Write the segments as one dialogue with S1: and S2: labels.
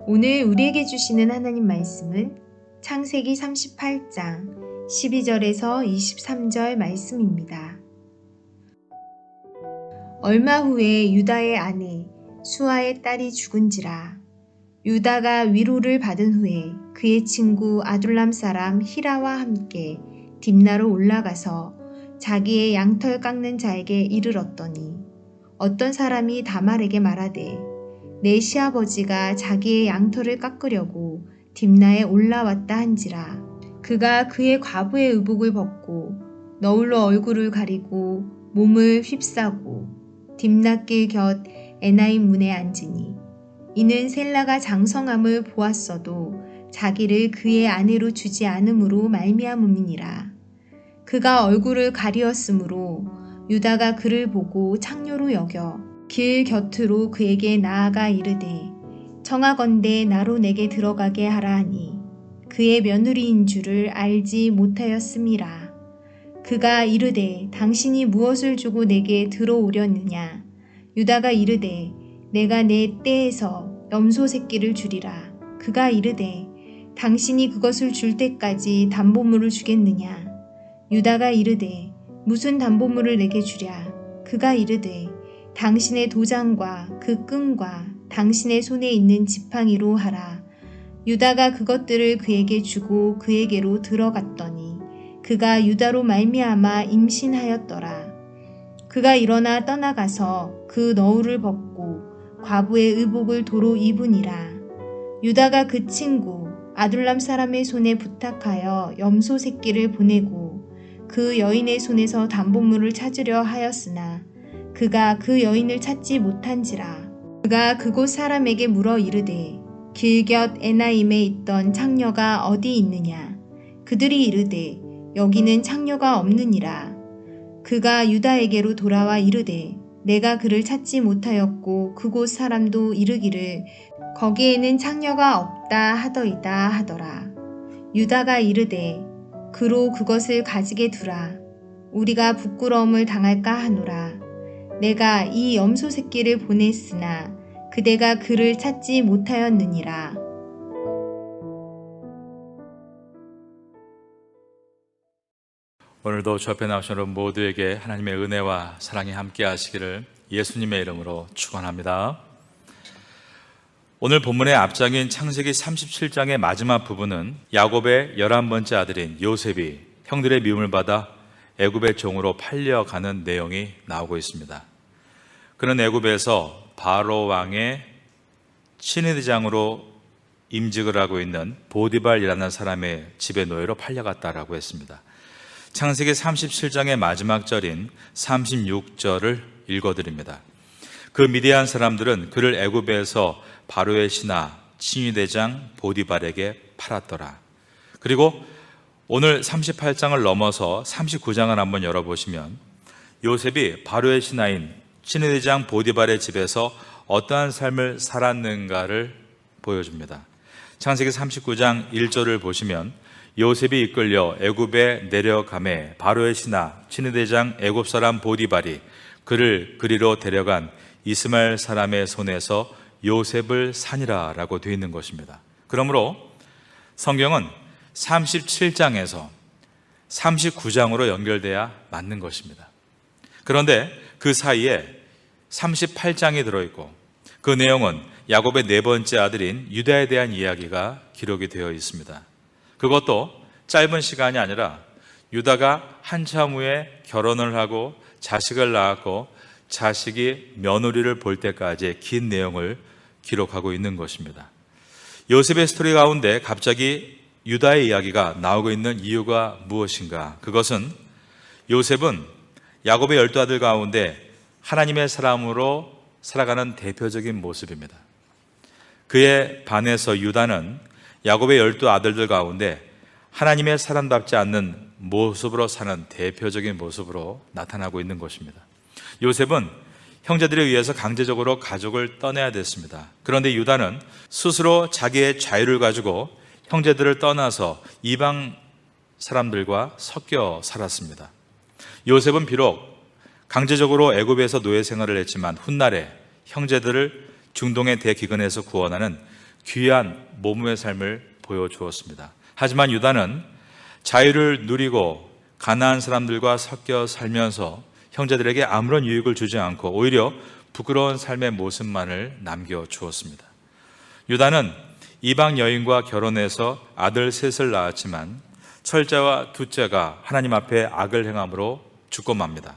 S1: 오늘 우리에게 주시는 하나님 말씀은 창세기 38장 12절에서 23절 말씀입니다. 얼마 후에 유다의 아내 수아의 딸이 죽은지라. 유다가 위로를 받은 후에 그의 친구 아둘람 사람 히라와 함께 딥나로 올라가서 자기의 양털 깎는 자에게 이르렀더니 어떤 사람이 다말에게 말하되 내 시아버지가 자기의 양털을 깎으려고 딥나에 올라왔다 한지라. 그가 그의 과부의 의복을 벗고 너울로 얼굴을 가리고 몸을 휩싸고 딥나길 곁 에나임 문에 앉으니 이는 셀라가 장성함을 보았어도 자기를 그의 아내로 주지 않음으로 말미암음이니라. 그가 얼굴을 가리었으므로 유다가 그를 보고 창녀로 여겨 길 곁으로 그에게 나아가 이르되 청하건대 나로 내게 들어가게 하라 하니 그의 며느리인 줄을 알지 못하였음이라. 그가 이르되 당신이 무엇을 주고 내게 들어오려느냐. 유다가 이르되 내가 내 떼에서 염소 새끼를 주리라. 그가 이르되 당신이 그것을 줄 때까지 담보물을 주겠느냐. 유다가 이르되 무슨 담보물을 내게 주랴. 그가 이르되 당신의 도장과 그 끈과 당신의 손에 있는 지팡이로 하라. 유다가 그것들을 그에게 주고 그에게로 들어갔더니 그가 유다로 말미암아 임신하였더라. 그가 일어나 떠나가서 그 너울을 벗고 과부의 의복을 도로 입으니라. 유다가 그 친구 아둘람 사람의 손에 부탁하여 염소 새끼를 보내고 그 여인의 손에서 담보물을 찾으려 하였으나 그가 그 여인을 찾지 못한지라. 그가 그곳 사람에게 물어 이르되 길 곁 에나임에 있던 창녀가 어디 있느냐. 그들이 이르되 여기는 창녀가 없느니라. 그가 유다에게로 돌아와 이르되 내가 그를 찾지 못하였고 그곳 사람도 이르기를 거기에는 창녀가 없다 하더이다 하더라. 유다가 이르되 그로 그것을 가지게 두라. 우리가 부끄러움을 당할까 하노라. 내가 이 염소 새끼를 보냈으나 그대가 그를 찾지 못하였느니라.
S2: 오늘도 주 앞에 나오신 여러분 모두에게 하나님의 은혜와 사랑이 함께 하시기를 예수님의 이름으로 축원합니다. 오늘 본문의 앞장인 창세기 37장의 마지막 부분은 야곱의 11번째 아들인 요셉이 형들의 미움을 받아 애굽의 종으로 팔려가는 내용이 나오고 있습니다. 그는 애굽에서 바로 왕의 친위대장으로 임직을 하고 있는 보디발이라는 사람의 집의 노예로 팔려갔다라고 했습니다. 창세기 37장의 마지막 절인 36절을 읽어드립니다. 그 미디안 사람들은 그를 애굽에서 바로의 신하 친위대장 보디발에게 팔았더라. 그리고 오늘 38장을 넘어서 39장을 한번 열어보시면 요셉이 바로의 신하인 친위대장 보디발의 집에서 어떠한 삶을 살았는가를 보여줍니다. 창세기 39장 1절을 보시면 요셉이 이끌려 애굽에 내려가매 바로의 신하 친위대장 애굽 사람 보디발이 그를 그리로 데려간 이스마엘 사람의 손에서 요셉을 산이라 라고 되어 있는 것입니다. 그러므로 성경은 37장에서 39장으로 연결돼야 맞는 것입니다. 그런데 그 사이에 38장이 들어있고 그 내용은 야곱의 네 번째 아들인 유다에 대한 이야기가 기록이 되어 있습니다. 그것도 짧은 시간이 아니라 유다가 한참 후에 결혼을 하고 자식을 낳았고 자식이 며느리를 볼 때까지의 긴 내용을 기록하고 있는 것입니다. 요셉의 스토리 가운데 갑자기 유다의 이야기가 나오고 있는 이유가 무엇인가? 그것은 요셉은 야곱의 12아들 가운데 하나님의 사람으로 살아가는 대표적인 모습입니다. 그에 반해서 유다는 야곱의 12아들들 가운데 하나님의 사람답지 않는 모습으로 사는 대표적인 모습으로 나타나고 있는 것입니다. 요셉은 형제들에 의해서 강제적으로 가족을 떠나야 됐습니다. 그런데 유다는 스스로 자기의 자유를 가지고 형제들을 떠나서 이방 사람들과 섞여 살았습니다. 요셉은 비록 강제적으로 애굽에서 노예 생활을 했지만 훗날에 형제들을 중동의 대기근에서 구원하는 귀한 모범의 삶을 보여주었습니다. 하지만 유다는 자유를 누리고 가난한 사람들과 섞여 살면서 형제들에게 아무런 유익을 주지 않고 오히려 부끄러운 삶의 모습만을 남겨주었습니다. 유다는 이방 여인과 결혼해서 아들 셋을 낳았지만 첫째와 둘째가 하나님 앞에 악을 행함으로 죽고 맙니다.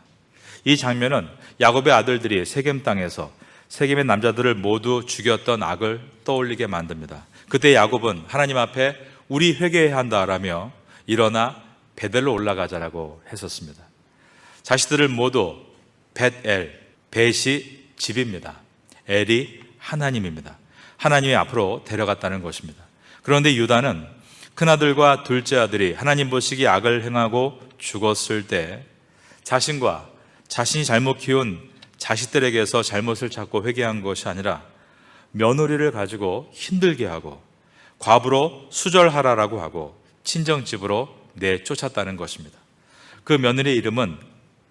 S2: 이 장면은 야곱의 아들들이 세겜 땅에서 세겜의 남자들을 모두 죽였던 악을 떠올리게 만듭니다. 그때 야곱은 하나님 앞에 우리 회개해야 한다라며 일어나 베델로 올라가자라고 했었습니다. 자식들을 모두 벳엘, 벳이 집입니다. 엘이 하나님입니다. 하나님이 앞으로 데려갔다는 것입니다. 그런데 유다는 큰아들과 둘째 아들이 하나님 보시기에 악을 행하고 죽었을 때 자신과 자신이 잘못 키운 자식들에게서 잘못을 찾고 회개한 것이 아니라 며느리를 가지고 힘들게 하고 과부로 수절하라라고 하고 친정집으로 내쫓았다는 것입니다. 그 며느리의 이름은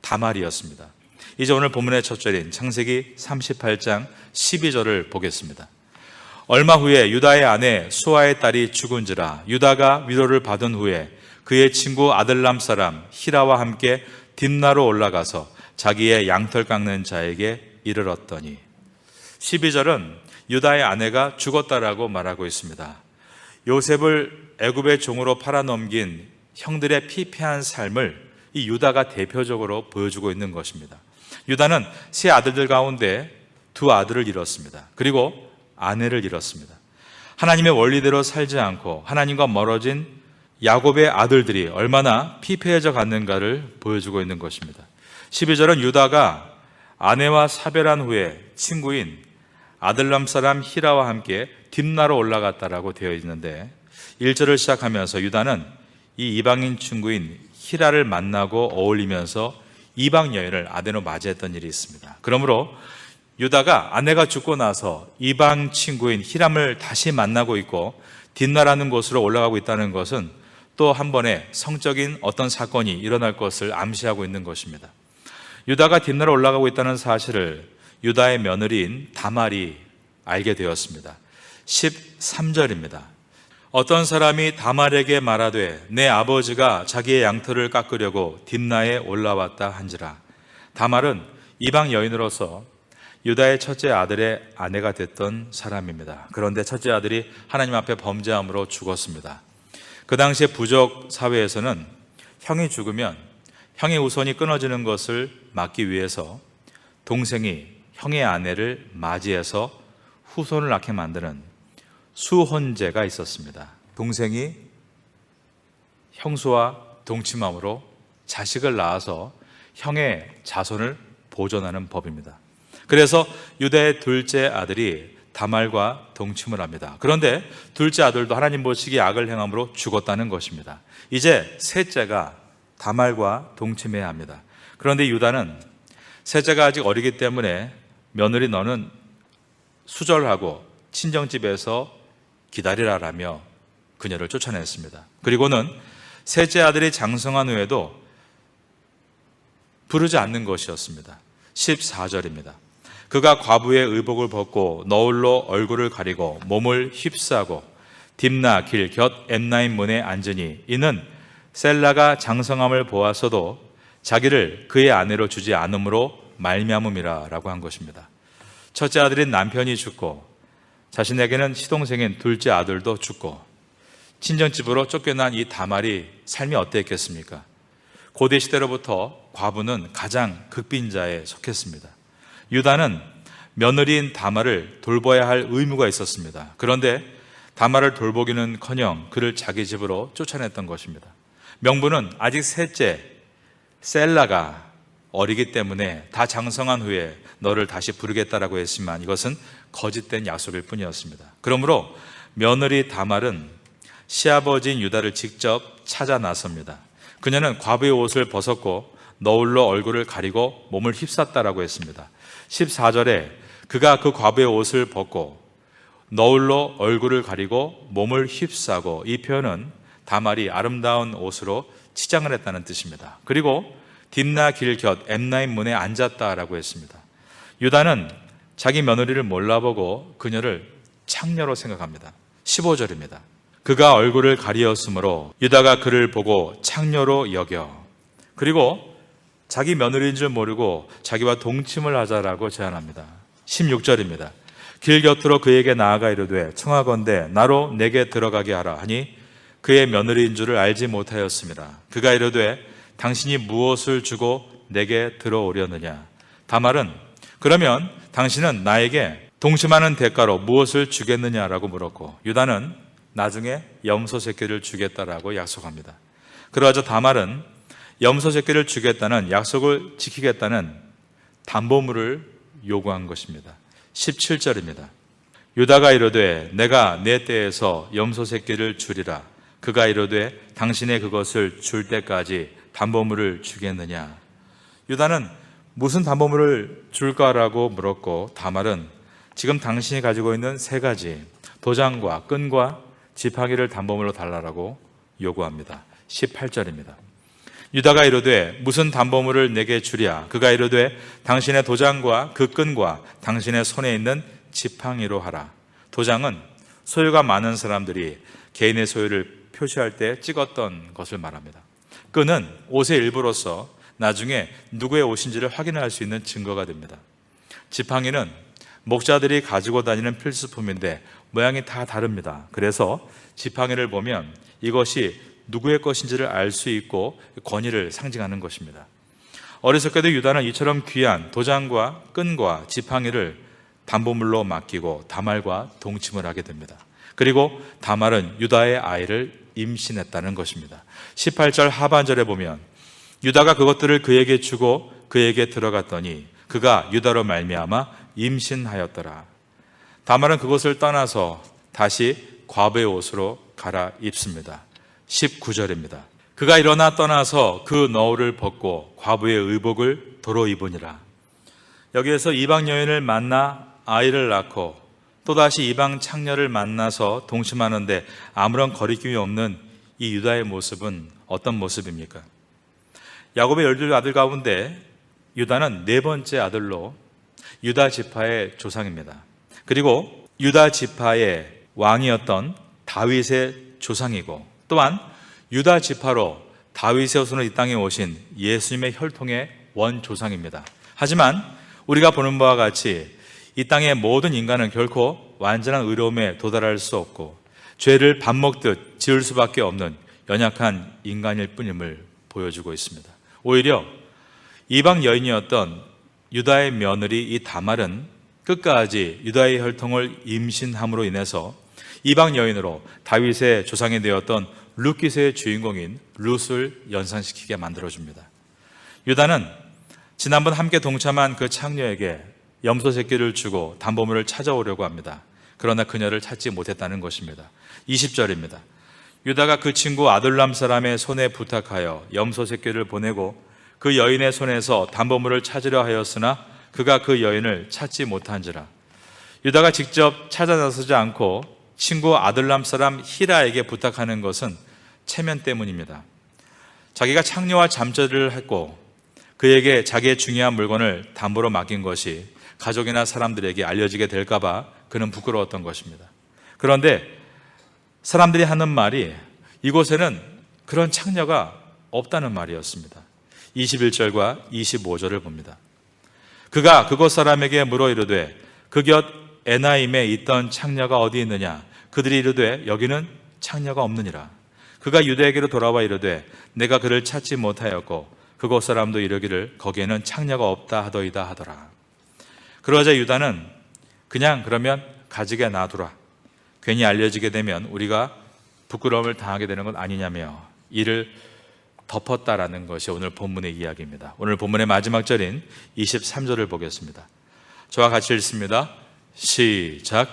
S2: 다말이었습니다. 이제 오늘 본문의 첫 절인 창세기 38장 12절을 보겠습니다. 얼마 후에 유다의 아내 수아의 딸이 죽은지라 유다가 위로를 받은 후에 그의 친구 아들람 사람 히라와 함께 딥나로 올라가서 자기의 양털 깎는 자에게 이르렀더니 12절은 유다의 아내가 죽었다라고 말하고 있습니다. 요셉을 애굽의 종으로 팔아넘긴 형들의 피폐한 삶을 이 유다가 대표적으로 보여주고 있는 것입니다. 유다는 세 아들들 가운데 두 아들을 잃었습니다. 그리고 아내를 잃었습니다. 하나님의 원리대로 살지 않고 하나님과 멀어진 야곱의 아들들이 얼마나 피폐해져 갔는가를 보여주고 있는 것입니다. 12절은 유다가 아내와 사별한 후에 친구인 아들람 사람 히라와 함께 딥나로 올라갔다라고 되어 있는데 1절을 시작하면서 유다는 이 이방인 친구인 히라를 만나고 어울리면서 이방 여인을 아내로 맞이했던 일이 있습니다. 그러므로 유다가 아내가 죽고 나서 이방 친구인 히람을 다시 만나고 있고 딥나라는 곳으로 올라가고 있다는 것은 또 한 번의 성적인 어떤 사건이 일어날 것을 암시하고 있는 것입니다. 유다가 딥나로 올라가고 있다는 사실을 유다의 며느리인 다말이 알게 되었습니다. 13절입니다. 어떤 사람이 다말에게 말하되 내 아버지가 자기의 양털을 깎으려고 딥나에 올라왔다 한지라. 다말은 이방 여인으로서 유다의 첫째 아들의 아내가 됐던 사람입니다. 그런데 첫째 아들이 하나님 앞에 범죄함으로 죽었습니다. 그 당시에 부족 사회에서는 형이 죽으면 형의 우선이 끊어지는 것을 막기 위해서 동생이 형의 아내를 맞이해서 후손을 낳게 만드는 수혼제가 있었습니다. 동생이 형수와 동침함으로 자식을 낳아서 형의 자손을 보존하는 법입니다. 그래서 유다의 둘째 아들이 다말과 동침을 합니다. 그런데 둘째 아들도 하나님 보시기에 악을 행함으로 죽었다는 것입니다. 이제 셋째가 다말과 동침해야 합니다. 그런데 유다는 셋째가 아직 어리기 때문에 며느리 너는 수절하고 친정집에서 기다리라라며 그녀를 쫓아냈습니다. 그리고는 셋째 아들이 장성한 후에도 부르지 않는 것이었습니다. 14절입니다. 그가 과부의 의복을 벗고 너울로 얼굴을 가리고 몸을 휩싸고 딥나 길 곁 엠나임 문에 앉으니 이는 셀라가 장성함을 보았어도 자기를 그의 아내로 주지 않음으로 말미암음이라 라고 한 것입니다. 첫째 아들인 남편이 죽고 자신에게는 시동생인 둘째 아들도 죽고 친정집으로 쫓겨난 이 다말이 삶이 어땠겠습니까? 고대 시대로부터 과부는 가장 극빈자에 속했습니다. 유다는 며느리인 다말을 돌봐야 할 의무가 있었습니다. 그런데 다말을 돌보기는커녕 그를 자기 집으로 쫓아냈던 것입니다. 명분은 아직 셋째 셀라가 어리기 때문에 다 장성한 후에 너를 다시 부르겠다라고 했지만 이것은 거짓된 약속일 뿐이었습니다. 그러므로 며느리 다말은 시아버지인 유다를 직접 찾아 나섭니다. 그녀는 과부의 옷을 벗었고 너울로 얼굴을 가리고 몸을 휩쌌다라고 했습니다. 14절에 그가 그 과부의 옷을 벗고 너울로 얼굴을 가리고 몸을 휩싸고, 이 표현은 다말이 아름다운 옷으로 치장을 했다는 뜻입니다. 그리고 딥나 길 곁 엠나임 문에 앉았다라고 했습니다. 유다는 자기 며느리를 몰라보고 그녀를 창녀로 생각합니다. 15절입니다. 그가 얼굴을 가리었으므로 유다가 그를 보고 창녀로 여겨. 그리고 자기 며느리인 줄 모르고 자기와 동침을 하자라고 제안합니다. 16절입니다. 길 곁으로 그에게 나아가 이르되 청하건대 나로 내게 들어가게 하라 하니 그의 며느리인 줄을 알지 못하였습니다. 그가 이르되 당신이 무엇을 주고 내게 들어오려느냐. 다말은 그러면 당신은 나에게 동침하는 대가로 무엇을 주겠느냐라고 물었고 유다는 나중에 염소 새끼를 주겠다라고 약속합니다. 그러자 다말은 염소 새끼를 주겠다는 약속을 지키겠다는 담보물을 요구한 것입니다. 17절입니다. 유다가 이르되 내가 내 떼에서 염소 새끼를 주리라. 그가 이르되 당신의 그것을 줄 때까지 담보물을 주겠느냐. 유다는 무슨 담보물을 줄까라고 물었고 다말은 지금 당신이 가지고 있는 세 가지 도장과 끈과 지팡이를 담보물로 달라라고 요구합니다. 18절입니다. 유다가 이르되 무슨 담보물을 내게 주랴. 그가 이르되 당신의 도장과 그 끈과 당신의 손에 있는 지팡이로 하라. 도장은 소유가 많은 사람들이 개인의 소유를 표시할 때 찍었던 것을 말합니다. 끈은 옷의 일부로서 나중에 누구의 옷인지를 확인할 수 있는 증거가 됩니다. 지팡이는 목자들이 가지고 다니는 필수품인데 모양이 다 다릅니다. 그래서 지팡이를 보면 이것이 누구의 것인지를 알 수 있고 권위를 상징하는 것입니다. 어리석게도 유다는 이처럼 귀한 도장과 끈과 지팡이를 담보물로 맡기고 다말과 동침을 하게 됩니다. 그리고 다말은 유다의 아이를 임신했다는 것입니다. 18절 하반절에 보면 유다가 그것들을 그에게 주고 그에게 들어갔더니 그가 유다로 말미암아 임신하였더라. 다말은 그것을 떠나서 다시 과부의 옷으로 갈아입습니다. 19절입니다. 그가 일어나 떠나서 그 너울을 벗고 과부의 의복을 도로 입으니라. 여기에서 이방 여인을 만나 아이를 낳고 또다시 이방 창녀를 만나서 동침하는데 아무런 거리낌이 없는 이 유다의 모습은 어떤 모습입니까? 야곱의 12아들 가운데 유다는 네 번째 아들로 유다 지파의 조상입니다. 그리고 유다 지파의 왕이었던 다윗의 조상이고 또한 유다 지파로 다윗의 후손으로 이 땅에 오신 예수님의 혈통의 원조상입니다. 하지만 우리가 보는 바와 같이 이 땅의 모든 인간은 결코 완전한 의로움에 도달할 수 없고 죄를 밥 먹듯 지을 수밖에 없는 연약한 인간일 뿐임을 보여주고 있습니다. 오히려 이방 여인이었던 유다의 며느리 이 다말은 끝까지 유다의 혈통을 임신함으로 인해서 이방 여인으로 다윗의 조상이 되었던 룻기스의 주인공인 룻을 연상시키게 만들어줍니다. 유다는 지난번 함께 동참한 그 창녀에게 염소 새끼를 주고 담보물을 찾아오려고 합니다. 그러나 그녀를 찾지 못했다는 것입니다. 20절입니다. 유다가 그 친구 아둘람 사람의 손에 부탁하여 염소 새끼를 보내고 그 여인의 손에서 담보물을 찾으려 하였으나 그가 그 여인을 찾지 못한지라. 유다가 직접 찾아 나서지 않고 친구 아둘람 사람 히라에게 부탁하는 것은 체면 때문입니다. 자기가 창녀와 잠자리를 했고 그에게 자기의 중요한 물건을 담보로 맡긴 것이 가족이나 사람들에게 알려지게 될까 봐 그는 부끄러웠던 것입니다. 그런데 사람들이 하는 말이 이곳에는 그런 창녀가 없다는 말이었습니다. 21절과 25절을 봅니다. 그가 그곳 사람에게 물어 이르되 그 곁 에나임에 있던 창녀가 어디 있느냐? 그들이 이르되 여기는 창녀가 없느니라. 그가 유대에게로 돌아와 이르되 내가 그를 찾지 못하였고 그곳 사람도 이르기를 거기에는 창녀가 없다 하더이다 하더라. 그러자 유다는 그냥 그러면 가지게 놔두라. 괜히 알려지게 되면 우리가 부끄러움을 당하게 되는 건 아니냐며 이를 덮었다라는 것이 오늘 본문의 이야기입니다. 오늘 본문의 마지막 절인 23절을 보겠습니다. 저와 같이 읽습니다. 시작.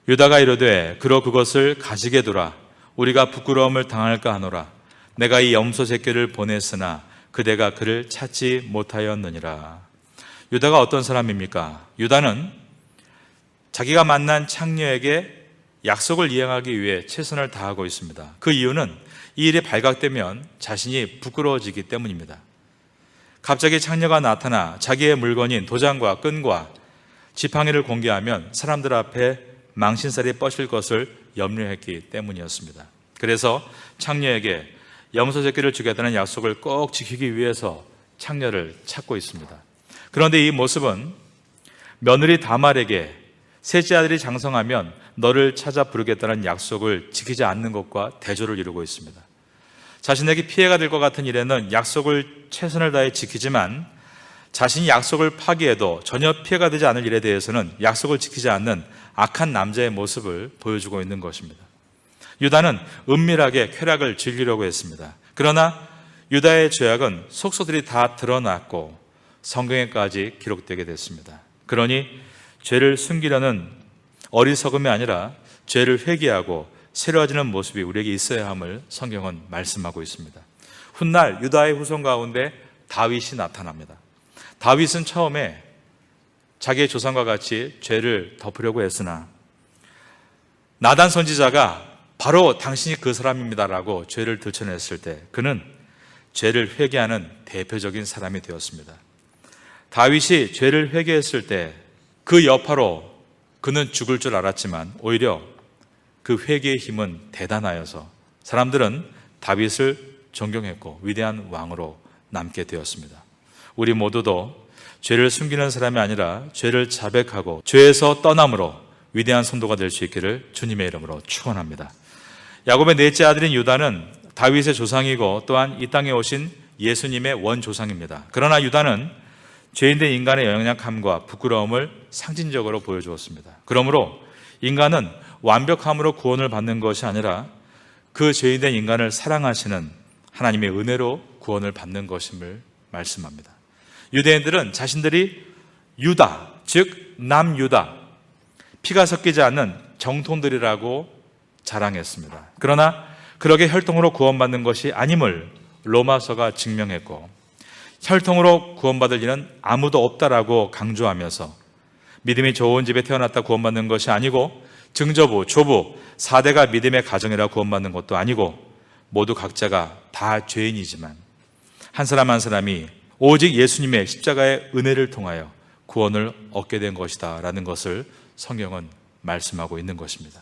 S2: 유다가 이르되 그러 그것을 가지게 두라. 우리가 부끄러움을 당할까 하노라. 내가 이 염소 새끼를 보냈으나 그대가 그를 찾지 못하였느니라. 유다가 어떤 사람입니까? 유다는 자기가 만난 창녀에게 약속을 이행하기 위해 최선을 다하고 있습니다. 그 이유는 이 일이 발각되면 자신이 부끄러워지기 때문입니다. 갑자기 창녀가 나타나 자기의 물건인 도장과 끈과 지팡이를 공개하면 사람들 앞에 망신살이 뻗칠 것을 염려했기 때문이었습니다. 그래서 창녀에게 염소새끼를 주겠다는 약속을 꼭 지키기 위해서 창녀를 찾고 있습니다. 그런데 이 모습은 며느리 다말에게 셋째 아들이 장성하면 너를 찾아 부르겠다는 약속을 지키지 않는 것과 대조를 이루고 있습니다. 자신에게 피해가 될 것 같은 일에는 약속을 최선을 다해 지키지만 자신이 약속을 파기해도 전혀 피해가 되지 않을 일에 대해서는 약속을 지키지 않는 악한 남자의 모습을 보여주고 있는 것입니다. 유다는 은밀하게 쾌락을 즐기려고 했습니다. 그러나 유다의 죄악은 속속들이 다 드러났고 성경에까지 기록되게 됐습니다. 그러니 죄를 숨기려는 어리석음이 아니라 죄를 회개하고 새로워지는 모습이 우리에게 있어야 함을 성경은 말씀하고 있습니다. 훗날 유다의 후손 가운데 다윗이 나타납니다. 다윗은 처음에 자기의 조상과 같이 죄를 덮으려고 했으나 나단 선지자가 바로 당신이 그 사람입니다라고 죄를 들춰냈을 때 그는 죄를 회개하는 대표적인 사람이 되었습니다. 다윗이 죄를 회개했을 때 그 여파로 그는 죽을 줄 알았지만 오히려 그 회개의 힘은 대단하여서 사람들은 다윗을 존경했고 위대한 왕으로 남게 되었습니다. 우리 모두도 죄를 숨기는 사람이 아니라 죄를 자백하고 죄에서 떠남으로 위대한 성도가 될 수 있기를 주님의 이름으로 축원합니다. 야곱의 넷째 아들인 유다는 다윗의 조상이고 또한 이 땅에 오신 예수님의 원조상입니다. 그러나 유다는 죄인된 인간의 연약함과 부끄러움을 상징적으로 보여주었습니다. 그러므로 인간은 완벽함으로 구원을 받는 것이 아니라 그 죄인된 인간을 사랑하시는 하나님의 은혜로 구원을 받는 것임을 말씀합니다. 유대인들은 자신들이 유다, 즉 남유다, 피가 섞이지 않는 정통들이라고 자랑했습니다. 그러나 그렇게 혈통으로 구원받는 것이 아님을 로마서가 증명했고 혈통으로 구원받을 이는 아무도 없다라고 강조하면서 믿음이 좋은 집에 태어났다 구원받는 것이 아니고 증조부, 조부, 4대가 믿음의 가정이라 구원받는 것도 아니고 모두 각자가 다 죄인이지만 한 사람 한 사람이 오직 예수님의 십자가의 은혜를 통하여 구원을 얻게 된 것이다 라는 것을 성경은 말씀하고 있는 것입니다.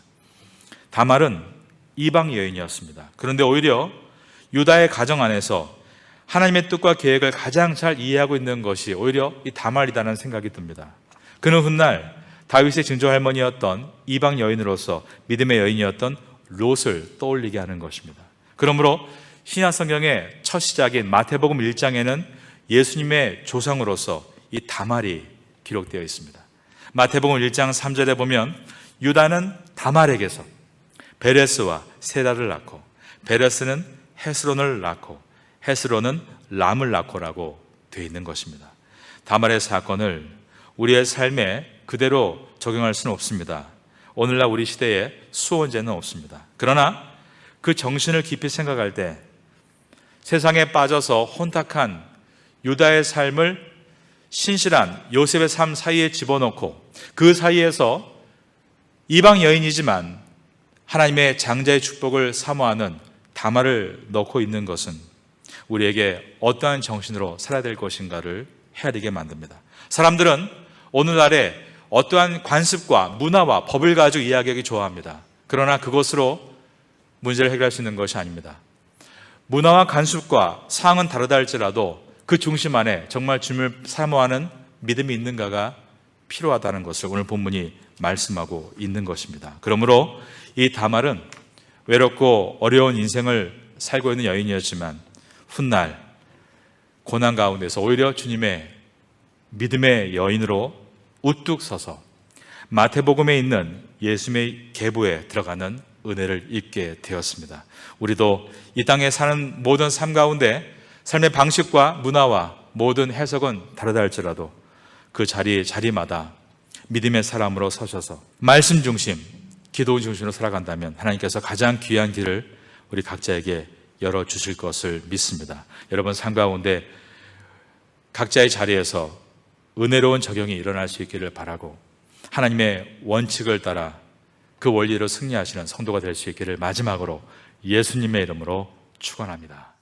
S2: 다말은 이방 여인이었습니다. 그런데 오히려 유다의 가정 안에서 하나님의 뜻과 계획을 가장 잘 이해하고 있는 것이 오히려 이 다말이라는 생각이 듭니다. 그는 훗날 다윗의 증조할머니였던 이방 여인으로서 믿음의 여인이었던 롯을 떠올리게 하는 것입니다. 그러므로 신약 성경의 첫 시작인 마태복음 1장에는 예수님의 조상으로서 이 다말이 기록되어 있습니다. 마태복음 1장 3절에 보면 유다는 다말에게서 베레스와 세라를 낳고 베레스는 헤스론을 낳고 헤스론은 람을 낳고라고 되어 있는 것입니다. 다말의 사건을 우리의 삶에 그대로 적용할 수는 없습니다. 오늘날 우리 시대에 수호원제는 없습니다. 그러나 그 정신을 깊이 생각할 때 세상에 빠져서 혼탁한 유다의 삶을 신실한 요셉의 삶 사이에 집어넣고 그 사이에서 이방 여인이지만 하나님의 장자의 축복을 사모하는 다말을 넣고 있는 것은 우리에게 어떠한 정신으로 살아야 될 것인가를 헤아리게 만듭니다. 사람들은 오늘날에 어떠한 관습과 문화와 법을 가지고 이야기하기 좋아합니다. 그러나 그것으로 문제를 해결할 수 있는 것이 아닙니다. 문화와 관습과 사항은 다르다 할지라도 그 중심 안에 정말 주님을 사모하는 믿음이 있는가가 필요하다는 것을 오늘 본문이 말씀하고 있는 것입니다. 그러므로 이 다말은 외롭고 어려운 인생을 살고 있는 여인이었지만 훗날 고난 가운데서 오히려 주님의 믿음의 여인으로 우뚝 서서 마태복음에 있는 예수님의 계보에 들어가는 은혜를 입게 되었습니다. 우리도 이 땅에 사는 모든 삶 가운데 삶의 방식과 문화와 모든 해석은 다르다 할지라도 그 자리마다 믿음의 사람으로 서셔서 말씀 중심, 기도 중심으로 살아간다면 하나님께서 가장 귀한 길을 우리 각자에게 열어주실 것을 믿습니다. 여러분 삶 가운데 각자의 자리에서 은혜로운 적용이 일어날 수 있기를 바라고 하나님의 원칙을 따라 그 원리로 승리하시는 성도가 될 수 있기를 마지막으로 예수님의 이름으로 축원합니다.